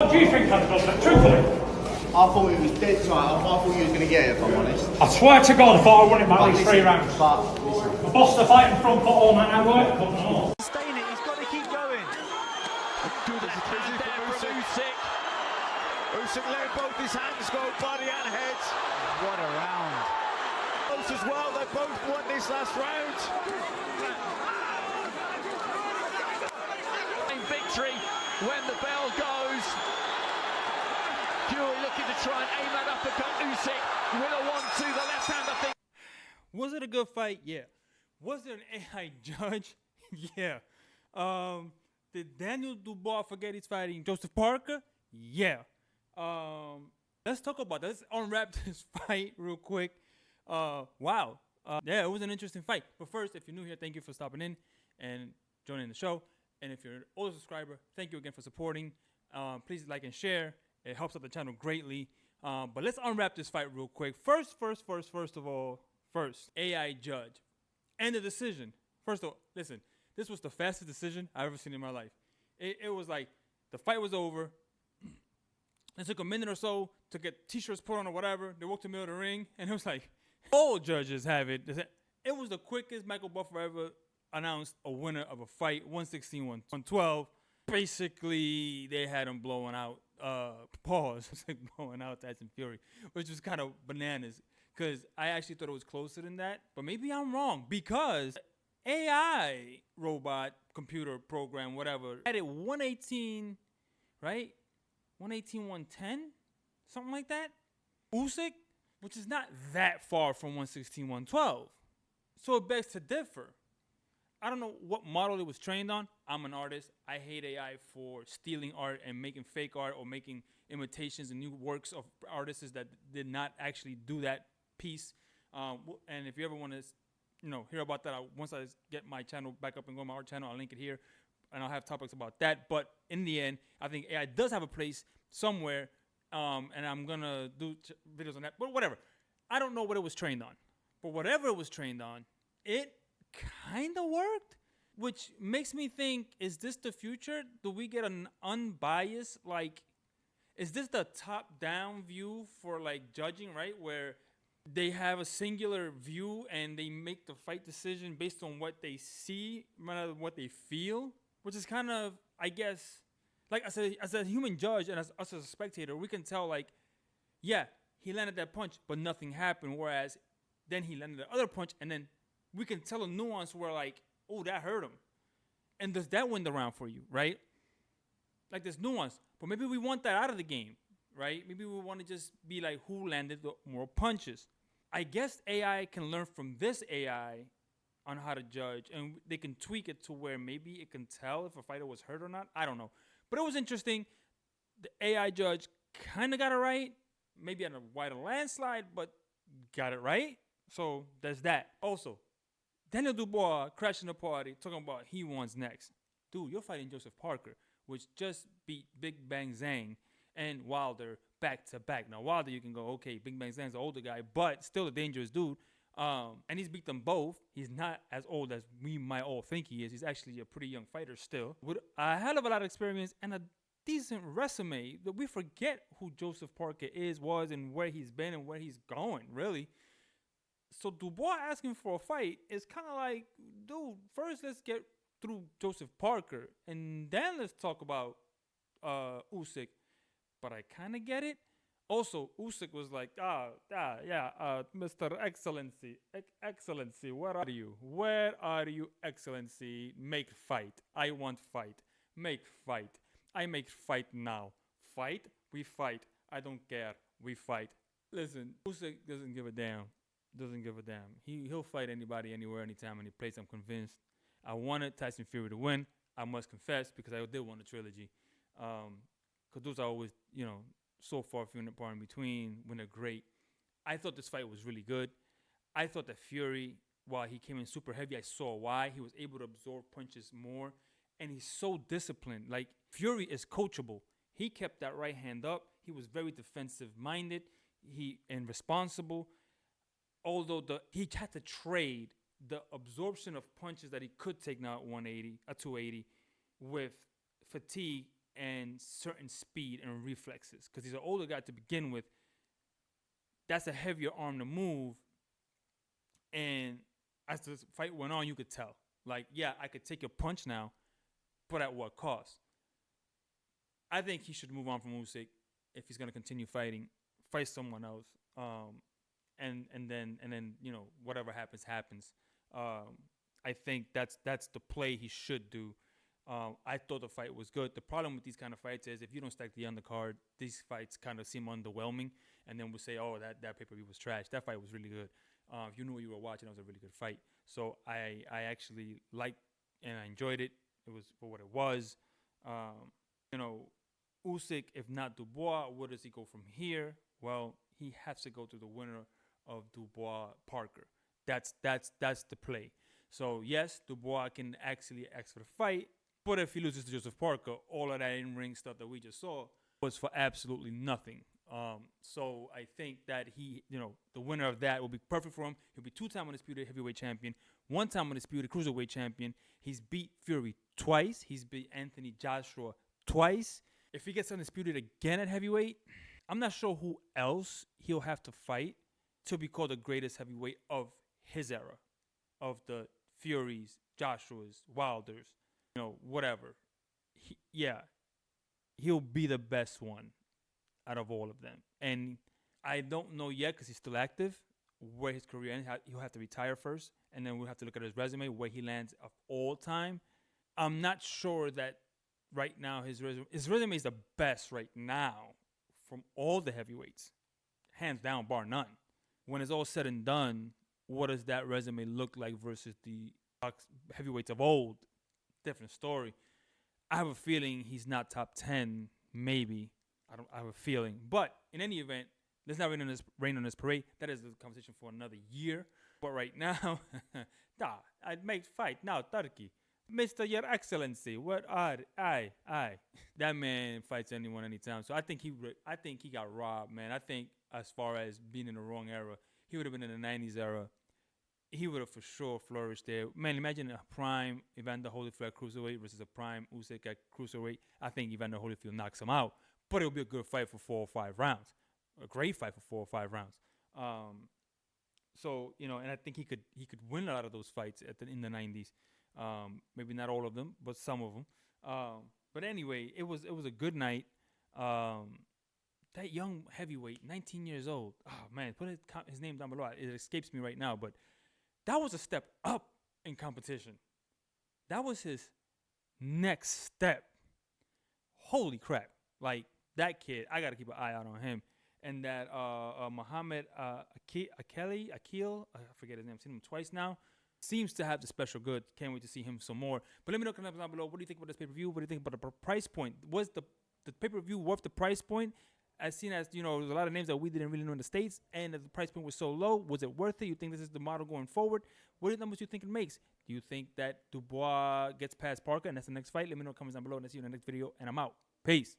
What do you think, Hunter? Truthfully? I thought he was dead tight. I thought he was going to get it, if I'm honest. I swear to God, I thought I won him by at least 3 rounds. But listen. I bossed the fight in front for all man I work. Sustain it, he's got to keep going. Good left hand there from Usyk. Usyk let both his hands go, body and head. What a round. Close as well, they both won this last round. Victory when the bell goes. Fury looking to try and aim that uppercut. Usyk with a 1-2, the left hand, I think. Was it a good fight? Yeah. Was it an AI judge? Yeah. Did Daniel Dubois forget he's fighting Joseph Parker? Yeah. Let's talk about that. Let's unwrap this fight real quick. Wow. Yeah, it was an interesting fight. But first, if you're new here, thank you for stopping in and joining the show. And if you're an old subscriber, thank you again for supporting. Please like and share. It helps out the channel greatly. But let's unwrap this fight real quick. First of all, AI judge. And the decision. First of all, listen, this was the fastest decision I've ever seen in my life. It was like the fight was over. It took a minute or so to get t-shirts put on or whatever. They walked to the middle of the ring, and it was like, all judges have it. It was the quickest Michael Buffer ever announced a winner of a fight, 116-112. Basically, they had him blowing out, it's like blowing out Tyson Fury, which was kind of bananas, because I actually thought it was closer than that. But maybe I'm wrong, because AI robot, computer program, whatever, had it 118, right? 118, 110, something like that. Usyk, which is not that far from 116, 112. So it begs to differ. I don't know what model it was trained on. I'm an artist. I hate AI for stealing art and making fake art or making imitations and new works of artists that did not actually do that piece. And if you ever want to, hear about that, once I get my channel back up and go on my art channel, I'll link it here, and I'll have topics about that. But in the end, I think AI does have a place somewhere, and I'm gonna do videos on that. But whatever, I don't know what it was trained on, but whatever it was trained on, it kind of worked, which makes me think, is this the future? Do we get an unbiased, is this the top-down view for judging, right? Where they have a singular view and they make the fight decision based on what they see rather than what they feel, which is kind of, I guess, as a human judge and as us as a spectator, we can tell yeah, he landed that punch, but nothing happened. Whereas then he landed the other punch, and then we can tell a nuance where oh, that hurt him. And does that win the round for you, right? There's nuance. But maybe we want that out of the game, right? Maybe we want to just be who landed the more punches. I guess AI can learn from this AI on how to judge, and they can tweak it to where maybe it can tell if a fighter was hurt or not. I don't know. But it was interesting. The AI judge kind of got it right. Maybe on a wider landslide, but got it right. So there's that. Also, Daniel Dubois crashing the party, talking about he wants next. Dude, you're fighting Joseph Parker, which just beat Big Bang Zhang and Wilder back to back. Now, Wilder, you can go, okay, Big Bang Zhang's the older guy, but still a dangerous dude. And he's beat them both. He's not as old as we might all think he is. He's actually a pretty young fighter still, with a hell of a lot of experience and a decent resume. That we forget who Joseph Parker was, and where he's been and where he's going, really. So Dubois asking for a fight is kind of dude, first let's get through Joseph Parker, and then let's talk about Usyk. But I kind of get it. Also, Usyk was Mr. Excellency, where are you? Where are you, Excellency? Make fight. I want fight. Make fight. I make fight now. Fight? We fight. I don't care. We fight. Listen, Usyk doesn't give a damn. He'll fight anybody, anywhere, anytime, any place. I'm convinced. I wanted Tyson Fury to win. I must confess, because I did want a trilogy. Because those are always, so far few and far in between when they're great. I thought this fight was really good. I thought that Fury, while he came in super heavy, I saw why. He was able to absorb punches more, and he's so disciplined. Fury is coachable. He kept that right hand up. He was very defensive-minded and responsible. Although he had to trade the absorption of punches that he could take now at 180, at 280, with fatigue and certain speed and reflexes. Because he's an older guy to begin with. That's a heavier arm to move. And as the fight went on, you could tell. Like, yeah, I could take a punch now, but at what cost? I think he should move on from Usyk if he's gonna continue fighting. Fight someone else, and then whatever happens. I think that's the play he should do. I thought the fight was good. The problem with these kind of fights is if you don't stack the undercard, these fights kind of seem underwhelming, and then we'll say, oh, that pay-per-view was trash. That fight was really good. If you knew what you were watching, it was a really good fight. So I actually liked and I enjoyed it. It was for what it was. Usyk, if not Dubois, where does he go from here? Well, he has to go to the winner of Dubois Parker. That's the play. So yes, Dubois can actually ask for the fight, but if he loses to Joseph Parker, all of that in-ring stuff that we just saw was for absolutely nothing. So I think that the winner of that will be perfect for him. He'll be 2-time undisputed heavyweight champion, 1-time undisputed cruiserweight champion. He's beat Fury twice. He's beat Anthony Joshua twice. If he gets undisputed again at heavyweight, I'm not sure who else he'll have to fight to be called the greatest heavyweight of his era, of the Furies, Joshuas, Wilders, whatever. He'll be the best one out of all of them. And I don't know yet, because he's still active, where his career ends. He'll have to retire first, and then we'll have to look at his resume, where he lands of all time. I'm not sure that right now his resume is the best right now from all the heavyweights, hands down, bar none. When it's all said and done, what does that resume look like versus the heavyweights of old? Different story. I have a feeling he's not top 10, maybe. I have a feeling. But in any event, let's not rain on this parade. That is the conversation for another year. But right now, I'd make fight now, Turkey. Mr. Your Excellency, what are I? That man fights anyone anytime. So I think he got robbed, man. I think as far as being in the wrong era, he would have been in the 90s era. He would have for sure flourished there. Man, imagine a prime Evander Holyfield at cruiserweight versus a prime Usyk at cruiserweight. I think Evander Holyfield knocks him out. But it'll be a good fight for 4 or 5 rounds. A great fight for 4 or 5 rounds. And I think he could win a lot of those fights in the 90s. Maybe not all of them, but some of them. But anyway, it was a good night. That young heavyweight, 19 years old. Oh man, put his name down below. It escapes me right now, but that was a step up in competition. That was his next step. Holy crap! Like that kid, I gotta keep an eye out on him. And that Muhammad Akil, I forget his name. I've seen him twice now. Seems to have the special good. Can't wait to see him some more. But let me know in the comments down below. What do you think about this pay-per-view? What do you think about the price point? Was the pay-per-view worth the price point? As seen as, there's a lot of names that we didn't really know in the States, and the price point was so low, was it worth it? You think this is the model going forward? What are the numbers you think it makes? Do you think that Dubois gets past Parker and that's the next fight? Let me know in the comments down below, and I'll see you in the next video, and I'm out. Peace.